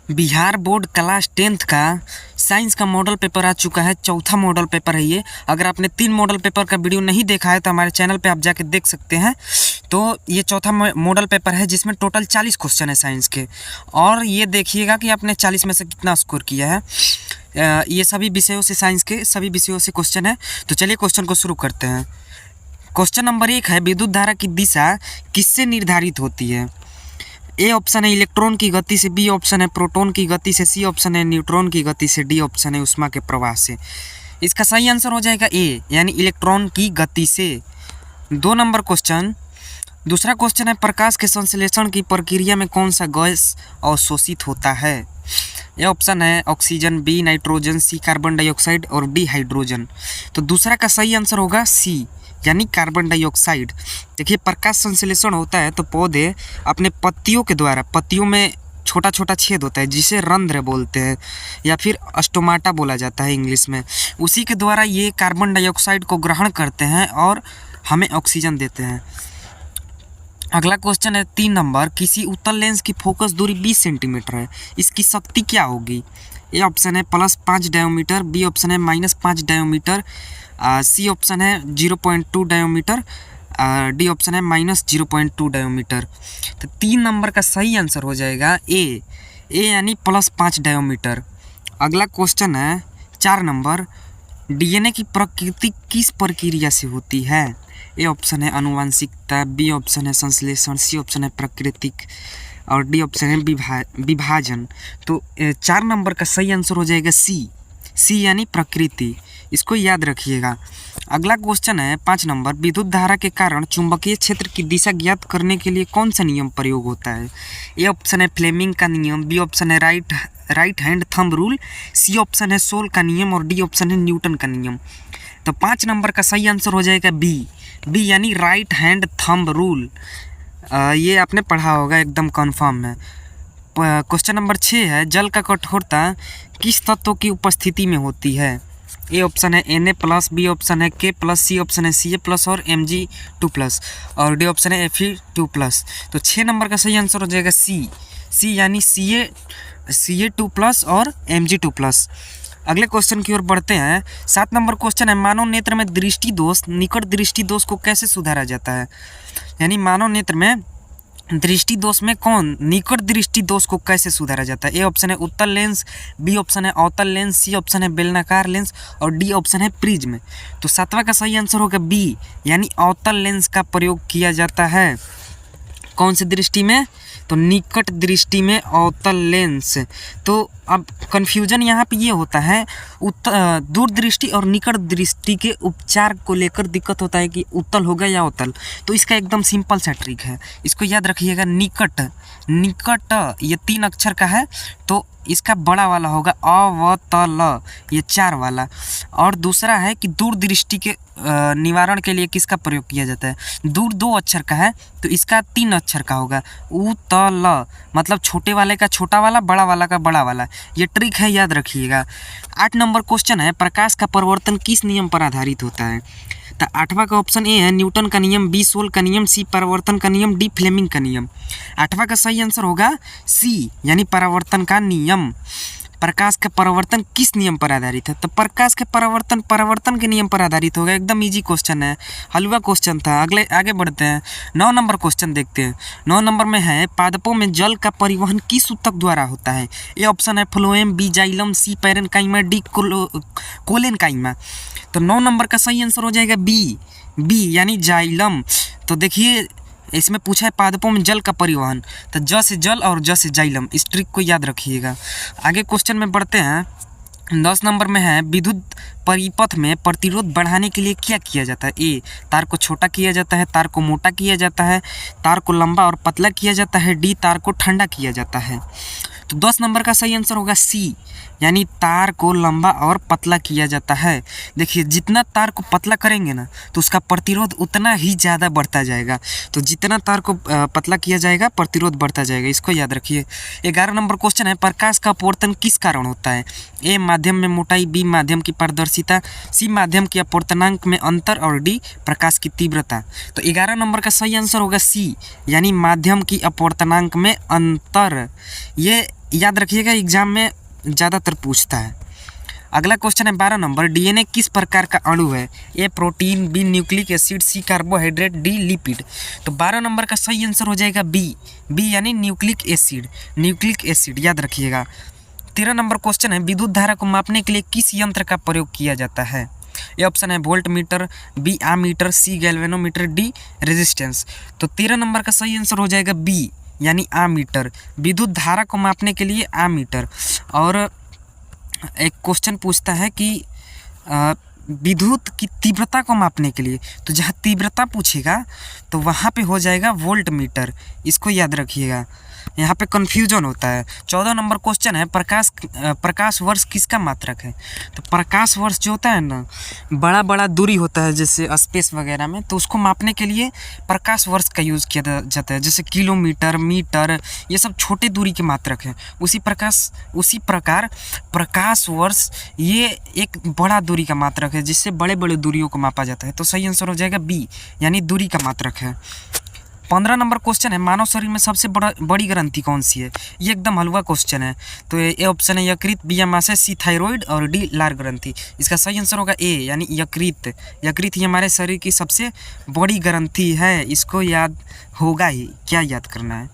Bihar board class 10th का science का model paper आ चुका है। चौथा मॉडल पेपर है ये। अगर आपने 3 मॉडल पेपर का वीडियो नहीं देखा है तो हमारे चैनल पे आप जाके देख सकते हैं। तो ये चौथा मॉडल पेपर है जिसमें टोटल 40 क्वेश्चन है साइंस के। और ये देखिएगा कि आपने 40 में से कितना स्कोर किया है। ये सभी विषयों से, साइंस के सभी विषयों से क्वेश्चन है। तो चलिए क्वेश्चन को शुरू करते हैं। क्वेश्चन नंबर 1 है, विद्युत धारा की दिशा किससे निर्धारित होती है? ए ऑप्शन है इलेक्ट्रॉन की गति से, बी ऑप्शन है प्रोटॉन की गति से, सी ऑप्शन है न्यूट्रॉन की गति से, डी ऑप्शन है ऊष्मा के प्रवाह से। इसका सही आंसर हो जाएगा ए, यानी इलेक्ट्रॉन की गति से। 2 नंबर क्वेश्चन, दूसरा क्वेश्चन है, प्रकाश के संश्लेषण की प्रक्रिया में कौन सा गैस अवशोषित होता है? ए ऑप्शन है ऑक्सीजन, बी नाइट्रोजन, सी कार्बन डाइऑक्साइड और डी हाइड्रोजन। तो दूसरा का सही आंसर होगा सी, यानी कार्बन डाइऑक्साइड। देखिए, प्रकाश संश्लेषण होता है तो पौधे अपने पत्तियों के द्वारा, पत्तियों में छोटा छोटा छेद होता है जिसे रंध्र बोलते हैं या फिर स्टोमाटा बोला जाता है इंग्लिश में। उसी के द्वारा ये कार्बन डाइऑक्साइड को ग्रहण करते हैं और हमें ऑक्सीजन देते हैं। अगला क्वेश्चन है 3 नंबर, किसी उत्तल लेंस की फोकस दूरी 20 सेंटीमीटर है, इसकी शक्ति क्या होगी? ए ऑप्शन है +5 डायोमीटर, बी ऑप्शन है -5 डायोमीटर, सी ऑप्शन है 0.2 डायोमीटर, डी ऑप्शन है -0.2 डायोमीटर। तो 3 नंबर का सही आंसर हो जाएगा ए यानी +5 डायोमीटर। अगला क्वेश्चन है 4 नंबर, डीएनए की प्रकृति किस प्रक्रिया से होती है? ए ऑप्शन है आनुवंशिकता, बी ऑप्शन है संश्लेषण, सी ऑप्शन है प्राकृतिक और डी ऑप्शन है विभाजन। तो 4 नंबर का सही आंसर हो जाएगा सी यानी प्रकृति। इसको याद रखिएगा। अगला क्वेश्चन है 5 नंबर, विद्युत धारा के कारण चुंबकीय क्षेत्र की दिशा ज्ञात करने के लिए कौन सा नियम प्रयोग होता है? ए ऑप्शन है फ्लेमिंग का नियम, बी ऑप्शन है right hand thumb rule, C option है सोल का नियम और डी ऑप्शन है न्यूटन का नियम। तो 5 नंबर का सही आंसर हो जाएगा बी यानी राइट हैंड थंब रूल। ये आपने पढ़ा होगा, एकदम कन्फर्म है। क्वेश्चन नंबर 6 है, जल का कठोरता किस तत्व की उपस्थिति में होती है? ए ऑप्शन है Na+, बी ऑप्शन है K+, सी ऑप्शन है Ca+ और Mg2+ और डी ऑप्शन है Fe2+। तो 6 नंबर का सही आंसर हो जाएगा सी यानी Ca2+ और Mg2+। अगले क्वेश्चन की ओर बढ़ते हैं। 7 नंबर क्वेश्चन है, मानव नेत्र में दृष्टि दोष, निकट दृष्टि दोष को कैसे सुधारा जाता है? यानी मानव नेत्र में दृष्टि दोष में निकट दृष्टि दोष को कैसे सुधारा जाता है? ए ऑप्शन है उत्तल लेंस, बी ऑप्शन है अवतल लेंस, सी ऑप्शन है बेलनाकार लेंस और डी ऑप्शन है प्रिज्म। तो 7वां का सही आंसर होगा बी, यानी अवतल लेंस का प्रयोग किया जाता है। कौन सी दृष्टि में? तो निकट दृष्टि में अवतल लेंस। तो अब कन्फ्यूजन यहाँ पे ये होता है, दूर दृष्टि और निकट दृष्टि के उपचार को लेकर दिक्कत होता है कि उत्तल होगा या अवतल। तो इसका एकदम सिंपल सा ट्रिक है, इसको याद रखिएगा। निकट ये 3 अक्षर का है तो इसका बड़ा वाला होगा अवतल, ये 4 वाला। और दूसरा है कि दूर दृष्टि के निवारण के लिए किसका प्रयोग किया जाता है? दूर 2 अक्षर का है तो इसका 3 अक्षर का होगा उतल, मतलब छोटे वाले का छोटा वाला, बड़ा वाला का बड़ा वाला। ये ट्रिक है, याद रखिएगा। 8 नंबर क्वेश्चन है, प्रकाश का परिवर्तन किस नियम पर आधारित होता है? तो 8वां का ऑप्शन ए है न्यूटन का नियम, बी सोल का नियम, सी परावर्तन का नियम, डी फ्लेमिंग का नियम। 8वां का सही आंसर होगा सी, यानी परावर्तन का नियम। प्रकाश का परावर्तन किस नियम पर आधारित है? तो प्रकाश के परावर्तन के नियम पर आधारित होगा। एकदम इजी क्वेश्चन है, हलवा क्वेश्चन था। आगे बढ़ते हैं। 9 नंबर क्वेश्चन देखते हैं। 9 नंबर में है, पादपों में जल का परिवहन किस ऊतक द्वारा होता है? ए ऑप्शन है फ्लोएम, बी जाइलम, सी पैरेन्काइमा, डी कोलेनकाइमा। तो 9 नंबर का सही आंसर हो जाएगा बी यानी जाइलम। तो देखिए, इसमें पूछा है पादपों में जल का परिवहन, तो ज से जल और ज से जाइलम। इस ट्रिक को याद रखिएगा। आगे क्वेश्चन में बढ़ते हैं। 10 नंबर में है, विद्युत परिपथ में प्रतिरोध बढ़ाने के लिए क्या किया जाता है? ए तार को छोटा किया जाता है, तार को मोटा किया जाता है, तार को लंबा और पतला किया जाता है, डी तार को ठंडा किया जाता है। तो 10 नंबर का सही आंसर होगा सी, यानी तार को लंबा और पतला किया जाता है। देखिए, जितना तार को पतला करेंगे ना तो उसका प्रतिरोध उतना ही ज़्यादा बढ़ता जाएगा। तो जितना तार को पतला किया जाएगा प्रतिरोध बढ़ता जाएगा, इसको याद रखिए। 11 नंबर क्वेश्चन है, प्रकाश का अपवर्तन किस कारण होता है? ए माध्यम में मोटाई, बी माध्यम की पारदर्शिता, सी माध्यम के अपवर्तनांक में अंतर और डी प्रकाश की तीव्रता। तो 11 नंबर का सही आंसर होगा सी, यानी माध्यम की अपवर्तनांक में अंतर। ये याद रखिएगा, एग्जाम में ज़्यादातर पूछता है। अगला क्वेश्चन है 12 नंबर, डीएनए किस प्रकार का अणु है? ए प्रोटीन, बी न्यूक्लिक एसिड, सी कार्बोहाइड्रेट, डी लिपिड। तो 12 नंबर का सही आंसर हो जाएगा बी यानी न्यूक्लिक एसिड। न्यूक्लिक एसिड याद रखिएगा। 13 नंबर क्वेश्चन है, विद्युत धारा को मापने के लिए किस यंत्र का प्रयोग किया जाता है? ये ऑप्शन है वोल्ट मीटर, बी आमीटर, सी गैल्वेनोमीटर, डी रेजिस्टेंस। तो 13 नंबर का सही आंसर हो जाएगा बी यानी आमीटर। विद्युत धारा को मापने के लिए आमीटर। और एक क्वेश्चन पूछता है कि विद्युत की तीव्रता को मापने के लिए, तो जहाँ तीव्रता पूछेगा तो वहाँ पे हो जाएगा वोल्ट मीटर। इसको याद रखिएगा, यहाँ पे कन्फ्यूजन होता है। 14 नंबर क्वेश्चन है, प्रकाश वर्ष किसका मात्रक है? तो प्रकाश वर्ष जो होता है ना, बड़ा बड़ा दूरी होता है जैसे स्पेस वगैरह में, तो उसको मापने के लिए प्रकाश वर्ष का यूज़ किया जाता है। जैसे किलोमीटर, मीटर, ये सब छोटे दूरी के मात्रक हैं। उसी प्रकार प्रकाश वर्ष ये एक बड़ा दूरी का मात्रक है, जिससे बड़े बड़े दूरियों को मापा जाता है। तो सही आंसर हो जाएगा बी यानी दूरी का मात्रक है। 15 नंबर क्वेश्चन है, मानव शरीर में सबसे बड़ी ग्रंथि कौन सी है? ये एकदम हलवा क्वेश्चन है। तो ये ऑप्शन है यकृत, बी अमाशय, सी थायराइड और डी लार ग्रंथि। इसका सही आंसर होगा ए यानी यकृत। यकृत ही हमारे शरीर की सबसे बड़ी ग्रंथि है। इसको याद होगा ही, क्या याद करना है।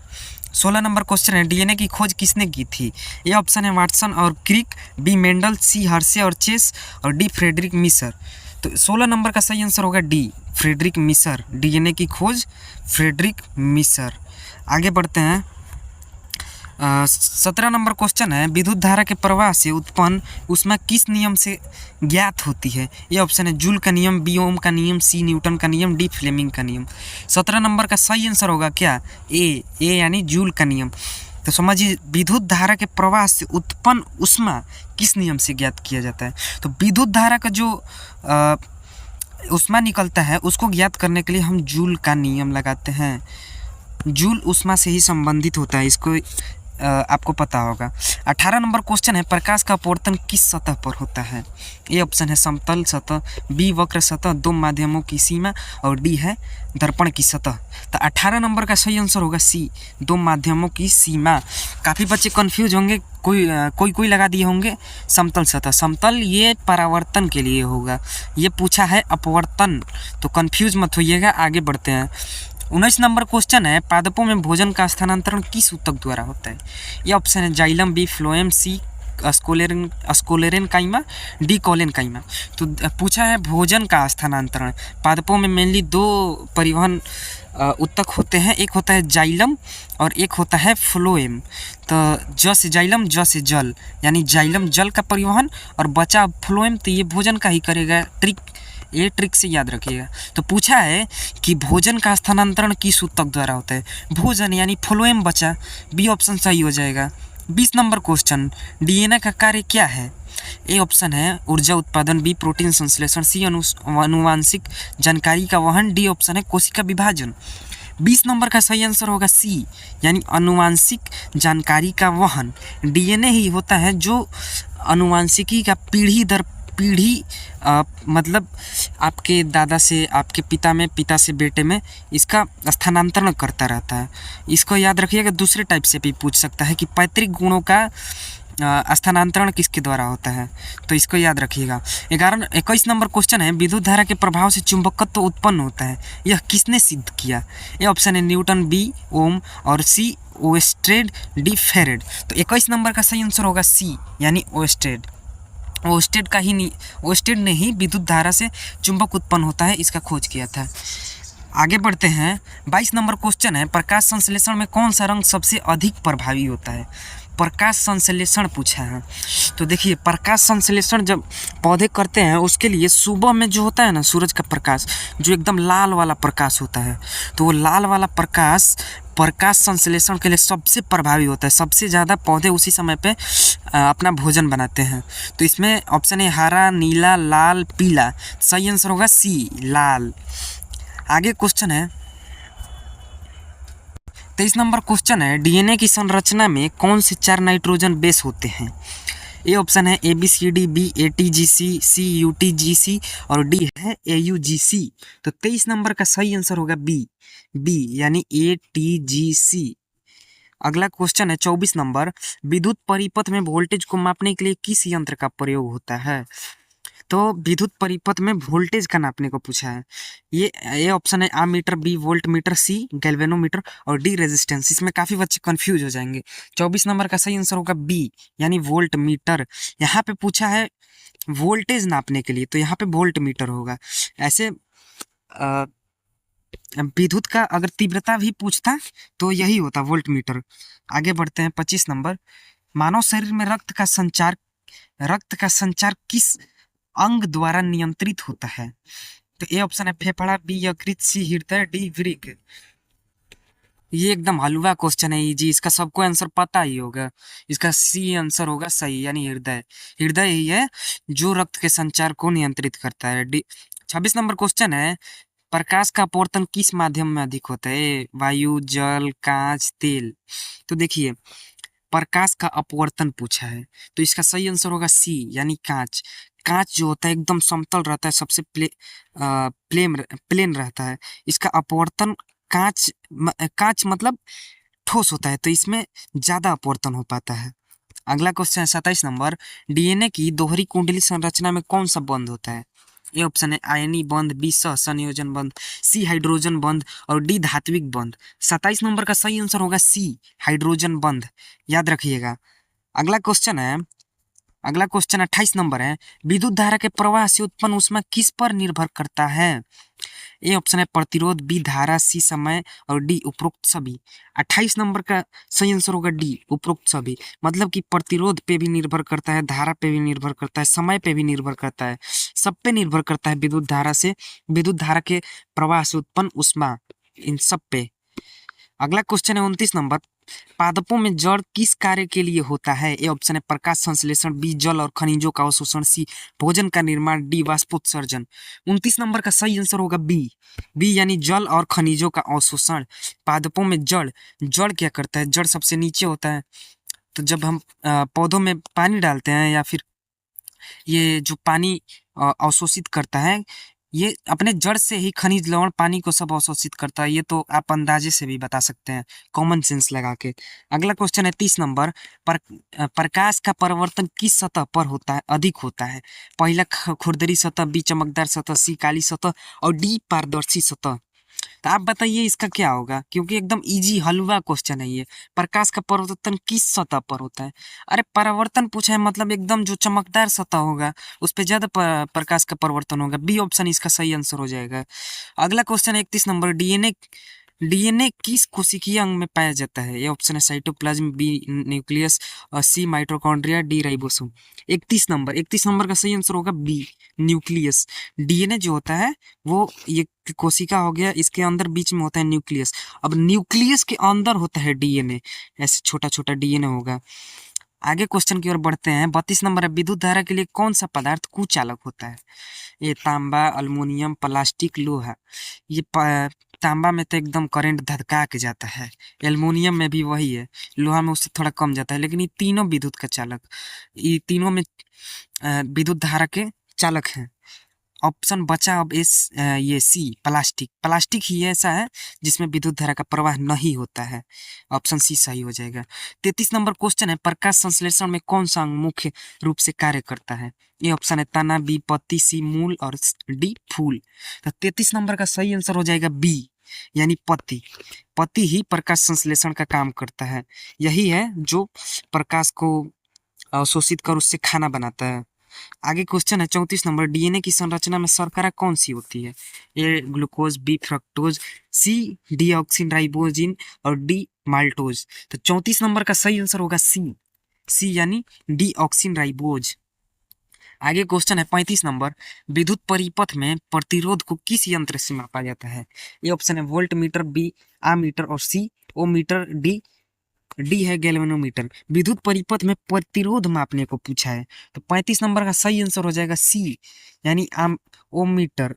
16 नंबर क्वेश्चन है, डीएनए की खोज किसने की थी? ये ऑप्शन है वाटसन और क्रिक, बी मेंडल, सी हर्शे और चेस और डी फ्रेडरिक मिशर। तो 16 नंबर का सही आंसर होगा डी फ्रेडरिक मिशर। डीएनए की खोज फ्रेडरिक मिशर। आगे बढ़ते हैं। 17 नंबर क्वेश्चन है, विद्युत धारा के प्रवाह से उत्पन्न ऊष्मा किस नियम से ज्ञात होती है? ये ऑप्शन है जूल का नियम, बी ओम का नियम, सी न्यूटन का नियम, डी फ्लेमिंग का नियम। 17 नंबर का सही आंसर होगा क्या? ए यानी जूल का नियम। तो समझिए, विद्युत धारा के प्रवाह से उत्पन्न ऊष्मा किस नियम से ज्ञात किया जाता है? तो विद्युत धारा का जो ऊष्मा निकलता है उसको ज्ञात करने के लिए हम जूल का नियम लगाते हैं। जूल ऊष्मा से ही संबंधित होता है, इसको आपको पता होगा। 18 नंबर क्वेश्चन है, प्रकाश का अपवर्तन किस सतह पर होता है? ए ऑप्शन है समतल सतह, बी वक्र सतह, दो माध्यमों की सीमा और डी है दर्पण की सतह। तो 18 नंबर का सही आंसर होगा सी, दो माध्यमों की सीमा। काफ़ी बच्चे कंफ्यूज होंगे, कोई लगा दिए होंगे समतल सतह। समतल ये परावर्तन के लिए होगा, ये पूछा है अपवर्तन, तो कंफ्यूज मत होइएगा। आगे बढ़ते हैं। 19 नंबर क्वेश्चन है, पादपों में भोजन का स्थानांतरण किस ऊतक द्वारा होता है? ये ऑप्शन है जाइलम, बी फ्लोएम, सी स्कोलेरेन काइमा, डी कोलेन काइमा। तो पूछा है भोजन का स्थानांतरण। पादपों में मेनली दो परिवहन ऊतक होते हैं, एक होता है जाइलम और एक होता है फ्लोएम। तो ज से जाइलम, ज से जल, यानी जाइलम जल का परिवहन और बचा फ्लोएम तो ये भोजन का ही करेगा। ये ट्रिक से याद रखिएगा। तो पूछा है कि भोजन का स्थानांतरण किस ऊतक द्वारा होता है? भोजन यानी फ्लोएम बचा, बी ऑप्शन सही हो जाएगा। 20 नंबर क्वेश्चन, डीएनए का कार्य क्या है? ए ऑप्शन है ऊर्जा उत्पादन, बी प्रोटीन संश्लेषण, सी अनुवांशिक जानकारी का वहन, डी ऑप्शन है कोशिका विभाजन। 20 नंबर का सही आंसर होगा सी यानी अनुवांशिक जानकारी का वहन। डीएनए ही होता है जो अनुवांशिकी का पीढ़ी दर पीढ़ी मतलब आपके दादा से आपके पिता में, पिता से बेटे में इसका स्थानांतरण करता रहता है। इसको याद रखिएगा। दूसरे टाइप से भी पूछ सकता है कि पैतृक गुणों का स्थानांतरण किसके द्वारा होता है, तो इसको याद रखिएगा। 21 नंबर क्वेश्चन है, विद्युत धारा के प्रभाव से चुंबकत्व उत्पन्न होता है, यह किसने सिद्ध किया? ये ऑप्शन है न्यूटन, बी ओम और सी ओएस्टेड, डी फेरेड। तो 21 नंबर का सही आंसर होगा सी यानी ओएस्टेड। ओएस्टेड ने ही विद्युत धारा से चुंबक उत्पन्न होता है इसका खोज किया था। आगे बढ़ते हैं। 22 नंबर क्वेश्चन है, प्रकाश संश्लेषण में कौन सा रंग सबसे अधिक प्रभावी होता है? प्रकाश संश्लेषण पूछा है। तो देखिए, प्रकाश संश्लेषण जब पौधे करते हैं उसके लिए सुबह में जो होता है ना सूरज का प्रकाश, जो एकदम लाल वाला प्रकाश होता है, तो वो लाल वाला प्रकाश संश्लेषण के लिए सबसे प्रभावी होता है। सबसे ज़्यादा पौधे उसी समय पे अपना भोजन बनाते हैं। तो इसमें ऑप्शन है हरा, नीला, लाल, पीला। सही आंसर होगा सी लाल। आगे क्वेश्चन है 23 नंबर क्वेश्चन है, डीएनए की संरचना में कौन से 4 नाइट्रोजन बेस होते हैं? ए ऑप्शन है ABCD, बी ATGC, सी UTGC और डी है AUGC। तो 23 नंबर का सही आंसर होगा बी यानी ATGC। अगला क्वेश्चन है 24 नंबर, विद्युत परिपथ में वोल्टेज को मापने के लिए किस यंत्र का प्रयोग होता है? तो विद्युत परिपथ में वोल्टेज का नापने को पूछा है। ये ऑप्शन है आमीटर, बी वोल्ट मीटर, सी गैल्वेनोमीटर और डी रेजिस्टेंस। इसमें काफी बच्चे कंफ्यूज हो जाएंगे। 24 नंबर का सही आंसर होगा बी यानी वोल्ट मीटर। यहाँ पे पूछा है वोल्टेज नापने के लिए, तो यहाँ पे वोल्ट मीटर होगा। ऐसे अ, विद्युत का अगर तीव्रता भी पूछता तो यही होता वोल्ट मीटर। आगे बढ़ते हैं 25 नंबर, मानव शरीर में रक्त का संचार किस अंग द्वारा नियंत्रित होता है? तो ए ऑप्शन है फेफड़ा, बी यकृत, सी हृदय, डी वृक्क। ये एकदम हलवा क्वेश्चन है जी, इसका सबको आंसर पता ही होगा। इसका सी आंसर होगा सही यानी हृदय। हृदय ही है जो रक्त के संचार को नियंत्रित करता है। डी 26 नंबर क्वेश्चन है, प्रकाश का अपवर्तन किस माध्यम में अधिक होता है? वायु, जल, कांच, तेल। तो देखिए प्रकाश का अपवर्तन पूछा है, तो इसका सही आंसर होगा सी यानी कांच। कांच जो होता है एकदम समतल रहता है, सबसे प्लेन रहता है। इसका अपवर्तन कांच मतलब ठोस होता है, तो इसमें ज्यादा अपवर्तन हो पाता है। अगला क्वेश्चन है 27 नंबर, डीएनए की दोहरी कुंडली संरचना में कौन सा बंध होता है? ए ऑप्शन है आयनी बंध, बी सह संयोजन बंध, सी हाइड्रोजन बंध और डी धात्विक बंध। 27 नंबर का सही आंसर होगा सी हाइड्रोजन बंध, याद रखिएगा। अगला क्वेश्चन है अगला क्वेश्चन 28 नंबर है, विद्युत धारा के प्रवाह से उत्पन्न ऊष्मा किस पर निर्भर करता है? ए ऑप्शन है प्रतिरोध, बी धारा, सी समय और डी उपरोक्त सभी। 28 नंबर का सही आंसर होगा डी उपरोक्त सभी। मतलब कि प्रतिरोध पे भी निर्भर करता है, धारा पे भी निर्भर करता है, समय पे भी निर्भर करता है, सब पे निर्भर करता है। विद्युत धारा के प्रवाह से उत्पन्न ऊष्मा, इन सब पे। अगला क्वेश्चन है 29 नंबर, पादपों में जड़ किस कार्य के लिए होता है? ए ऑप्शन है प्रकाश संश्लेषण, बी जल और खनिजों का अवशोषण, सी भोजन का निर्माण, डी वाष्पोत्सर्जन। 29 नंबर का सही आंसर होगा बी यानी जल और खनिजों का अवशोषण। पादपों में जड़ जड़ क्या करता है? जड़ सबसे नीचे होता है, तो जब हम पौधों में पानी डालते हैं या फिर ये जो पानी अवशोषित करता है, ये अपने जड़ से ही खनिज लवण पानी को सब अवशोषित करता है। ये तो आप अंदाजे से भी बता सकते हैं कॉमन सेंस लगा के। अगला क्वेश्चन है 30 नंबर, प्रकाश का परावर्तन किस सतह पर होता है अधिक होता है? पहला खुरदरी सतह, बी चमकदार सतह, सी काली सतह और डी पारदर्शी सतह। तो आप बताइए इसका क्या होगा, क्योंकि एकदम इजी हलवा क्वेश्चन है ये। प्रकाश का परावर्तन किस सतह पर होता है? अरे परावर्तन पूछा है मतलब एकदम जो चमकदार सतह होगा उस पे ज्यादा प्रकाश का परिवर्तन होगा। बी ऑप्शन इसका सही आंसर हो जाएगा। अगला क्वेश्चन 31 नंबर, डीएनए किस कोशिकीय अंग में पाया जाता है? ये ऑप्शन है साइटोप्लाज्म, बी न्यूक्लियस और सी माइटोकॉन्ड्रिया, डी राइबोसोम। 31 नंबर का सही आंसर होगा बी न्यूक्लियस। डीएनए जो होता है वो ये कोशिका हो गया, इसके अंदर बीच में होता है न्यूक्लियस। अब न्यूक्लियस के अंदर होता है डीएनए, ऐसे छोटा छोटा डीएनए होगा। आगे क्वेश्चन की ओर बढ़ते हैं। 32 नंबर है, विद्युत धारा के लिए कौन सा पदार्थ कुचालक होता है? ये तांबा, अल्युमिनियम, प्लास्टिक, लोहा। ये तांबा में तो एकदम करंट धधका के जाता है, एल्युमिनियम में भी वही है, लोहा में उससे थोड़ा कम जाता है, लेकिन ये तीनों विद्युत का चालक, ये तीनों में विद्युत धारा के चालक हैं। ऑप्शन बचा अब ये सी प्लास्टिक ही ऐसा है जिसमें विद्युत धारा का प्रवाह नहीं होता है। ऑप्शन सी सही हो जाएगा। 33 नंबर क्वेश्चन है, प्रकाश संश्लेषण में कौन सा अंग मुख्य रूप से कार्य करता है? ये ऑप्शन है तना, बी पत्ती, सी मूल और डी फूल। तो 33 नंबर का सही आंसर हो जाएगा बी यानी पत्ती ही प्रकाश संश्लेषण का काम करता है। यही है जो प्रकाश को अवशोषित कर उससे खाना बनाता है। आगे क्वेश्चन है 34 नंबर, डीएनए की संरचना में शर्करा कौन सी होती है? ए ग्लूकोज, बी फ्रक्टोज, सी डीऑक्सिन राइबोजिन और डी माल्टोज। तो 34 नंबर का सही आंसर होगा सी यानी डीऑक्सिन राइबोज। आगे क्वेश्चन है 35 नंबर, विद्युत परिपथ में प्रतिरोध को किस यंत्र से मापा जाता है? ये ऑप्शन है वोल्ट मीटर, बी आमीटर और सी ओ मीटर, डी है गैल्वेनोमीटर। विद्युत परिपथ में प्रतिरोध मापने को पूछा है, तो 35 नंबर का सही आंसर हो जाएगा सी यानी ओम मीटर।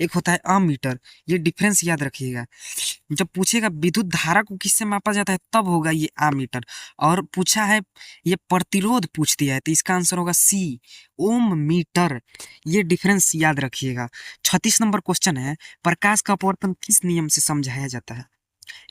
एक होता है अमीटर, ये डिफरेंस याद रखिएगा। जब पूछेगा विद्युत धारा को किससे मापा जाता है तब होगा ये अमीटर, और पूछा है ये प्रतिरोध पूछ दिया है तो इसका आंसर होगा सी ओम मीटर। ये डिफरेंस याद रखिएगा। 36 नंबर क्वेश्चन है, प्रकाश का अपवर्तन किस नियम से समझाया जाता है?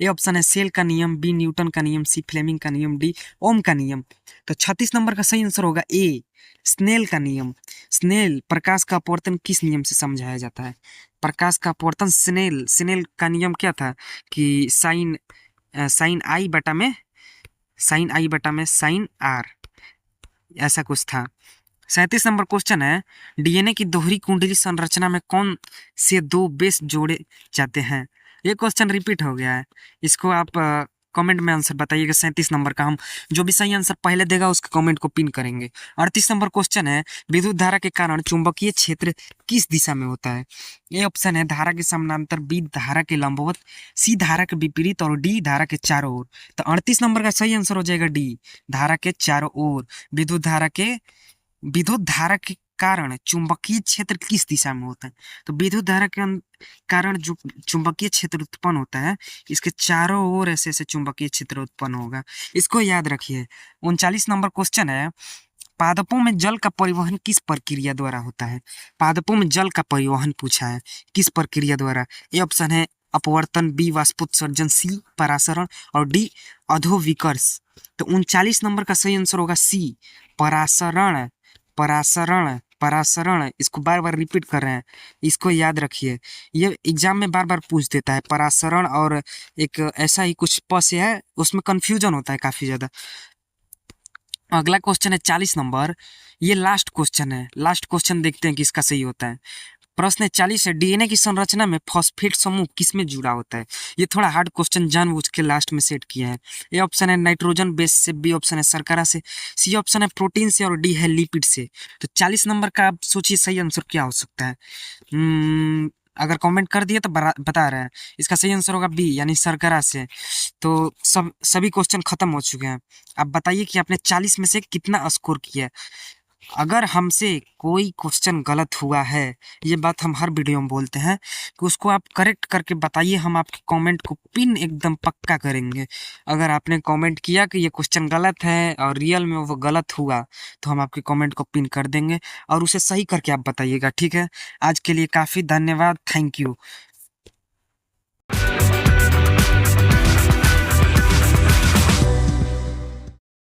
ए ऑप्शन है सेल का नियम, बी न्यूटन का नियम, सी फ्लेमिंग का नियम, डी ओम का नियम। तो 36 नंबर का सही आंसर होगा ए स्नेल का नियम। स्नेल प्रकाश का अपवर्तन किस नियम से समझाया जाता है? प्रकाश का अपवर्तन स्नेल स्नेल का नियम क्या था कि साइन आई बटा में साइन आर, ऐसा कुछ था। 37 नंबर क्वेश्चन है डीएनए की दोहरी कुंडली संरचना में कौन से दो बेस जोड़े जाते हैं? ये क्वेश्चन रिपीट हो गया है, इसको आप कमेंट में आंसर बताइएगा। 37 नंबर का हम जो भी सही आंसर पहले देगा उसके कमेंट को पिन करेंगे। 38 नंबर क्वेश्चन है विद्युत धारा के कारण चुंबकीय क्षेत्र किस दिशा में होता है? ये ऑप्शन है धारा के समानांतर, बी धारा के लंबवत, सी धारा के विपरीत और डी धारा के चारों ओर। तो 38 नंबर का सही आंसर हो जाएगा डी धारा के चारों ओर। विद्युत धारा के कारण चुंबकीय क्षेत्र किस दिशा में होता है? तो विद्युत धारा के कारण जो चुंबकीय क्षेत्र उत्पन्न होता है इसके चारों ओर ऐसे ऐसे चुंबकीय क्षेत्र उत्पन्न होगा, इसको याद रखिए। 39 नंबर क्वेश्चन है पादपों में जल का परिवहन किस प्रक्रिया द्वारा होता है? पादपों में जल का परिवहन पूछा है, किस प्रक्रिया द्वारा? ए ऑप्शन है अपवर्तन, बी वाष्पोत्सर्जन, सी परासरण और डी अधोविकर्ष। तो 39 नंबर का सही आंसर होगा सी परासरण। परासरण परासरण, इसको बार बार रिपीट कर रहे हैं, इसको याद रखिए, ये एग्जाम में बार बार पूछ देता है। परासरण और एक ऐसा ही कुछ प से है, उसमें कंफ्यूजन होता है काफी ज्यादा। अगला क्वेश्चन है 40 नंबर, ये लास्ट क्वेश्चन है। लास्ट क्वेश्चन देखते हैं किसका सही होता है। प्रश्न 40 है डीएनए की संरचना में फॉस्फेट समूह किसमें जुड़ा होता है? ये थोड़ा हार्ड क्वेश्चन जानबूझ के लास्ट में सेट किया है। ए ऑप्शन है नाइट्रोजन बेस से, बी ऑप्शन है शर्करा से, सी ऑप्शन है प्रोटीन से और डी है लिपिड से। तो 40 नंबर का आप सोचिए सही आंसर क्या हो सकता है। अगर कमेंट कर दिए तो बता रहे हैं, इसका सही आंसर होगा बी यानी शर्करा से। तो सभी क्वेश्चन खत्म हो चुके हैं। अब बताइए कि आपने 40 में से कितना स्कोर किया है। अगर हमसे कोई क्वेश्चन गलत हुआ है, ये बात हम हर वीडियो में बोलते हैं कि उसको आप करेक्ट करके बताइए, हम आपके कमेंट को पिन एकदम पक्का करेंगे। अगर आपने कमेंट किया कि ये क्वेश्चन गलत है और रियल में वो गलत हुआ तो हम आपके कमेंट को पिन कर देंगे और उसे सही करके आप बताइएगा, ठीक है। आज के लिए काफ़ी धन्यवाद, थैंक यू।